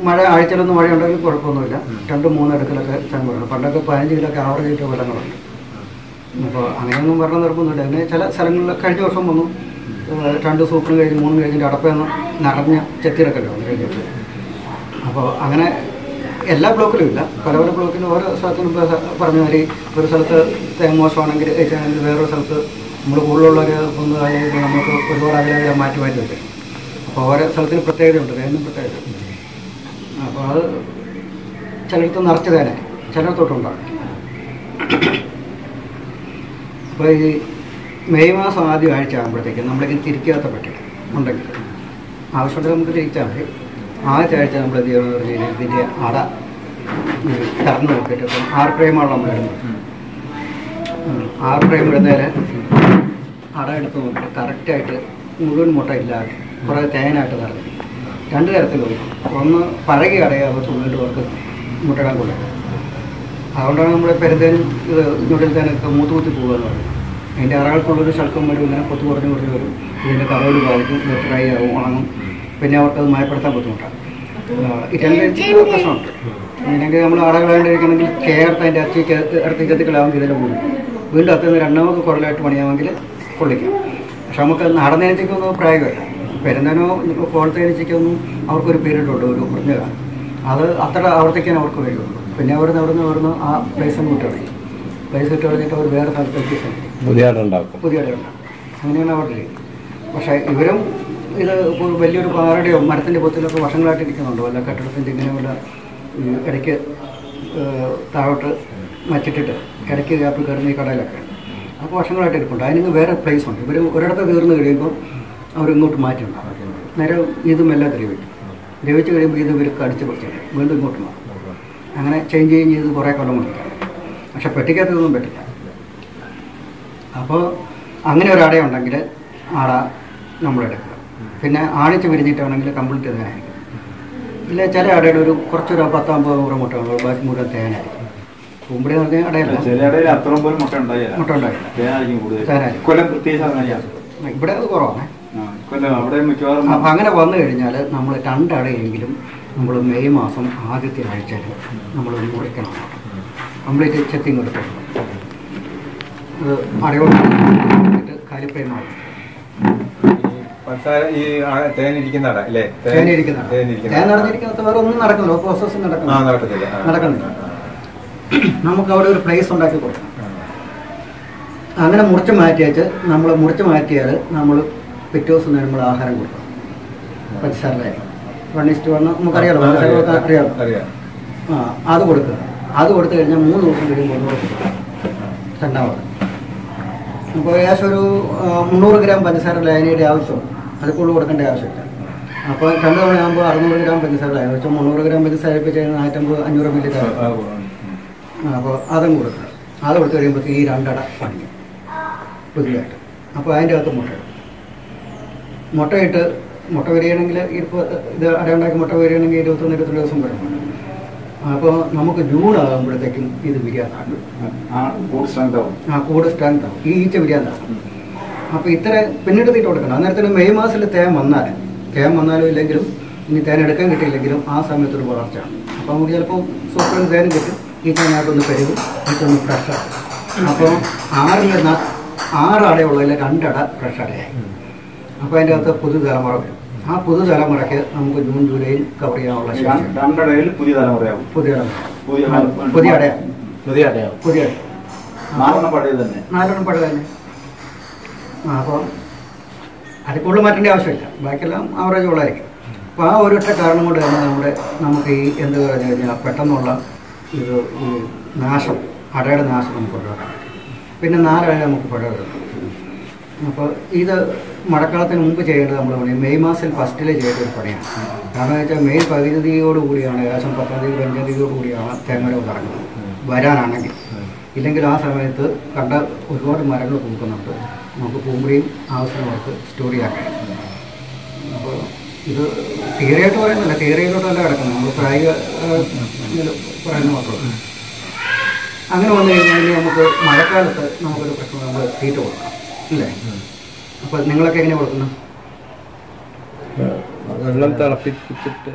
മഴ ആഴ്ചയിലൊന്നും മഴ ഉണ്ടെങ്കിൽ കുഴപ്പമൊന്നുമില്ല. 2-3 അടുക്കലൊക്കെ തേൻ വരണം. പണ്ടൊക്കെ 15 കിലോക്കെ ആവറേജ് കിട്ടിയ വെള്ളങ്ങളുണ്ട്. അപ്പോൾ അങ്ങനെയൊന്നും വരണം നിർബന്ധമില്ല. അങ്ങനെ ചില സ്ഥലങ്ങളിൽ കഴിഞ്ഞ വർഷം വന്നു 2 സൂപ്പറും കഴിഞ്ഞ് 3 കഴിഞ്ഞിട്ട് അടപ്പൊന്ന് നിറഞ്ഞ ചെത്തിയിടക്കല്ലോ കഴിഞ്ഞിട്ട്. അപ്പോൾ അങ്ങനെ എല്ലാ ബ്ലോക്കിലും ഇല്ല, പല പല ബ്ലോക്കിലും ഓരോ സ്ഥലത്തിനും പറഞ്ഞ മാതിരി ഒരു സ്ഥലത്ത് തേൻ മോശമാണെങ്കിൽ വേറൊരു സ്ഥലത്ത് നമ്മൾ കൂടുതലുള്ളവർ ഒന്ന് ആയിട്ട് നമുക്ക് ഒരുപാട് അകലെ മാറ്റി വരും. അപ്പോൾ ഓരോ സ്ഥലത്തിന് പ്രത്യേകതയുണ്ട്, തേനും പ്രത്യേകത. അപ്പോൾ അത് ചിലയിടത്ത് നിറച്ച് തേനായി, ചിലയിടത്തോട്ടുണ്ടാകും. അപ്പോൾ ഈ മെയ് മാസം ആദ്യം ആഴ്ച ആകുമ്പോഴത്തേക്കും നമ്മളിങ്ങനെ തിരിക്കാത്ത പറ്റില്ല ഉണ്ടെങ്കിൽ ആവശ്യമുണ്ടെങ്കിൽ നമുക്ക് തിരിച്ചാൽ മതി. ആദ്യത്തെ ആഴ്ച നമ്മൾ എന്ത് ചെയ്യണമെന്ന് പറഞ്ഞു കഴിഞ്ഞാൽ ഇതിൻ്റെ അട കറന്ന് നോക്കിയിട്ട് ഇപ്പം 6 ഫ്രെയിമാണ് നമ്മൾ ഇടുന്നത്. 6 ഫ്രെയിം ഇടുന്നതിൽ അട എടുത്ത് നോക്കിയിട്ട് കറക്റ്റായിട്ട് മുഴുവൻ മുട്ട ഇല്ലാതെ കുറേ തേനായിട്ട് നിറഞ്ഞു 2 തരത്തിലുണ്ട്. ഒന്ന് പഴകിയ അടയാകുമ്പോൾ വീണ്ടും അവർക്ക് മുട്ടയിടാൻ കൊള്ളുന്നത്. അതുകൊണ്ടാണ് നമ്മൾ പെരുന്തേനും ഇത് ഞൊടിൽ തേനൊക്കെ മൂത്തുകുത്തി പോകുകയെന്ന് പറയുന്നത്. അതിൻ്റെ അറകൾക്കുള്ളൊരു ശൽക്കം വരും, ഇങ്ങനെ കൊത്തു കുറഞ്ഞ് വരും. ഇതിൻ്റെ കറോട് ബാധിക്കും, ഡ്രൈ ആവും, ഉണങ്ങും. പിന്നെ അവർക്കത് മയപ്പെടുത്താൻ ബുദ്ധിമുട്ടാണ്. ഇറ്റലിൻ്റെ പ്രശ്നമുണ്ട്. ഇല്ലെങ്കിൽ നമ്മൾ അടകളാണ്ടിരിക്കണമെങ്കിൽ ചേർത്ത് അതിൻ്റെ ഇറത്തിക്കത്തിക്കളാവും ഇതിൽ കൂടും. വീണ്ടും അത്ര രണ്ടാമത് കുറലായിട്ട് പണിയാമെങ്കിൽ കൊള്ളിക്കാം. പക്ഷെ നമുക്ക് നടന്നേനത്തേക്കൊന്നും പ്രായമില്ല. പെരുന്തനോ കോളത്തേനച്ചയ്ക്കൊന്നും അവർക്കൊരു പീരീഡുണ്ട്, ഒരു കുറഞ്ഞ കാലം. അത് അത്ര ആവർത്തിക്കാൻ അവർക്ക് വരുള്ളൂ. പിന്നെ അവിടുന്ന് ആ പ്ലേസ് ഒന്ന് വിട്ട് കളയും. പ്ലേസ് വിട്ട് കളഞ്ഞിട്ട് അവർ വേറെ സ്ഥലത്തേക്ക് പുതിയ അട ഉണ്ടാക്കും. അങ്ങനെയാണ് അവരുടെ രീതി. പക്ഷേ ഇവരും ഇത് വലിയൊരു പാറയുടെയോ മരത്തിൻ്റെ പൊത്തിലൊക്കെ വർഷങ്ങളായിട്ട് ഇരിക്കുന്നുണ്ട്. വല്ല കെട്ടിടത്തിൻ്റെ ഇങ്ങനെ വല്ല ഇടയ്ക്ക് താഴോട്ട് വച്ചിട്ടിട്ട് ഇടയ്ക്ക് ഗ്യാപ്പിൽ കയറുന്ന ഈ കടയിലൊക്കെ അപ്പോൾ വർഷങ്ങളായിട്ട് ഇരിപ്പുണ്ട്. അതിന് വേറെ പ്ലേസ് ഉണ്ട്. ഇവർ ഒരിടത്ത് തീർന്ന് കഴിയുമ്പോൾ അവരിങ്ങോട്ട് മാറ്റിയുണ്ടാകും. നേരെ ഇതും എല്ലാം ദ്രവിച്ച് കഴിയുമ്പോൾ ഇത് ഇവർക്ക് അടിച്ച് പറിച്ചിട്ട് വീണ്ടും ഇങ്ങോട്ട് മാറും. അങ്ങനെ ചേഞ്ച് ചെയ്ത് കുറേ കൊല്ലം കൊണ്ടിരിക്കാം. പക്ഷെ പെട്ടിക്കകത്തൊന്നും പറ്റില്ല. അപ്പോൾ അങ്ങനെ ഒരു അടയുണ്ടെങ്കിൽ ആട നമ്മളെടുക്കുക. പിന്നെ ആണിച്ച് വിരിഞ്ഞിട്ടാണെങ്കിൽ കംപ്ലീറ്റ് തേനായിരിക്കും. ഇല്ല ചില അടയുടെ ഒരു കുറച്ചൊരു 10-50 മുട്ട ബാക്കി മുഴുവൻ തേനായിരിക്കും. കുമ്പടി എന്ന് പറഞ്ഞാൽ അടയല്ല, മുട്ട ഉണ്ടായില്ല, ഇവിടെ അത് കുറവാണ്. അപ്പം അങ്ങനെ വന്നു കഴിഞ്ഞാൽ നമ്മൾ 2 അടയെങ്കിലും നമ്മൾ മെയ് മാസം ആദ്യത്തെ ആഴ്ചയിൽ നമ്മൾ മുറിക്കണം. കംപ്ലീറ്റ് ചെത്തിങ് എടുക്കണം. അത് അടയോട് കാലിപ്രയമാണ്. തേൻ നടന്നിരിക്കുന്നത് വേറെ ഒന്നും നടക്കുന്നില്ല, പ്രോസസ്സ് നടക്കുന്നില്ല. നമുക്ക് അവിടെ ഒരു പ്ലേസ് ഉണ്ടാക്കി കൊടുക്കണം. അങ്ങനെ മുറിച്ച് മാറ്റിയാൽ നമ്മൾ പിറ്റേ ദിവസം നമ്മൾ ആഹാരം കൊടുക്കണം. പഞ്ചസാരയായി 1:1 നമുക്കറിയാലോ, അറിയാം. അത് കൊടുക്കുക. അത് കൊടുത്തു കഴിഞ്ഞാൽ 3 ദിവസം കഴിയുമ്പോൾ രണ്ടാമത്. അപ്പോൾ ഏകദേശം ഒരു 300 ഗ്രാം പഞ്ചസാര ലായനിയുടെ ആവശ്യമുണ്ട്. അത് കൂടുതൽ കൊടുക്കേണ്ട ആവശ്യമില്ല. അപ്പോൾ 2 തവണ ആകുമ്പോൾ 600 ഗ്രാം പഞ്ചസാര ലായനി വെച്ചാൽ 300 ഗ്രാം പഞ്ചസാര ഇപ്പോൾ ചെയ്യുന്ന 450-500 മില്ലി അപ്പോൾ അതും കൊടുക്കുക. അത് കൊടുത്ത് കഴിയുമ്പോഴത്തേക്ക് ഈ 2 അട പണിയും പുതിയതായിട്ട്. അപ്പോൾ അതിൻ്റെ അകത്ത് മുട്ട വരികയാണെങ്കിൽ ഇപ്പോൾ ഇത് അടയുണ്ടാക്കി മുട്ട വരികയാണെങ്കിൽ 21-22 ദിവസം വരണം. അപ്പോൾ നമുക്ക് ജൂൺ ആകുമ്പോഴത്തേക്കും ഇത് ബിരിയാണി കൂട് സ്ട്രെങ്ത് ആവും, ഈ ഈച്ച ബിരിയാണി. അപ്പോൾ ഇത്ര പിന്നീട് തീറ്റ കൊടുക്കണം. അന്നേരത്തിന് മെയ് മാസത്തിൽ തേൻ വന്നാലും ഇല്ലെങ്കിലും ഇനി തേൻ എടുക്കാൻ കിട്ടിയില്ലെങ്കിലും ആ സമയത്തൊരു വളർച്ചയാണ്. അപ്പോൾ നമുക്ക് ചിലപ്പോൾ സൂപ്പറിന് തേനും കിട്ടും, ഈച്ചനകത്തൊന്ന് പെരുകും, ഈച്ചൊന്ന് ഫ്രഷാകും. അപ്പോൾ 6 അടയുള്ളതിൽ 2 അട ഫ്രഷ് അടയായി. അപ്പോൾ അതിൻ്റെ അകത്ത് പുതുതലമുറ വരും. ആ പുതുതലമുറയ്ക്ക് നമുക്ക് ജൂൺ ജൂലൈയിൽ കവർ ചെയ്യാനുള്ള പുതിയ അടയാണ്. 4 പഴയ തന്നെ. അപ്പോൾ അതിൽ കൂടുതൽ മാറ്റേണ്ട ആവശ്യമില്ല, ബാക്കിയെല്ലാം ആവറേജ് ഉള്ളതായിരിക്കും. അപ്പോൾ ആ ഒരൊറ്റ കാരണം കൊണ്ട് തന്നെ നമുക്ക് ഈ എന്ത് പറഞ്ഞു കഴിഞ്ഞാൽ പെട്ടെന്നുള്ള ഇത് ഈ നാശം, അടയുടെ നാശം നമുക്ക് ഒഴിവാക്കാൻ പറ്റും. പിന്നെ 4 അട നമുക്ക് പഴയ വരും. അപ്പോൾ ഇത് മഴക്കാലത്തിന് മുമ്പ് ചെയ്യേണ്ടത് നമ്മൾ മെയ് മാസത്തിൽ ഫസ്റ്റിൽ ചെയ്യേണ്ട ഒരു പണിയാണ്. കാരണം എന്ന് വെച്ചാൽ മെയ് പകുതിയോടുകൂടിയാണ്, ഏകദേശം 10-15 തീയതിയോടുകൂടിയാണ് തേങ്ങ ഇറങ്ങുന്നത് വരാനാണെങ്കിൽ. ഇല്ലെങ്കിൽ ആ സമയത്ത് കണ്ട ഒരുപാട് മരങ്ങൾ പൂക്കുന്നുണ്ട്, നമുക്ക് പൂമ്പടിയും ആവശ്യമുള്ളവർക്ക് സ്റ്റോർ ചെയ്യാൻ കഴിയും. അപ്പോൾ ഇത് തിയറിയായിട്ട് പറയുന്നില്ല, തിയറിയിലോട്ടല്ല കിടക്കുന്നത്, നമ്മൾ പ്രായോഗിക പറയുന്ന മാത്രമല്ല. അങ്ങനെ വന്നു കഴിഞ്ഞാൽ നമുക്ക് മഴക്കാലത്ത് നമുക്കൊരു പ്രശ്നം, നമ്മൾ തീറ്റ കൊടുക്കണം ഇല്ലേ? അപ്പോൾ നിങ്ങളൊക്കെ എങ്ങനെ കൊടുക്കുന്നത്? വെള്ളം തിളപ്പിച്ചിട്ട്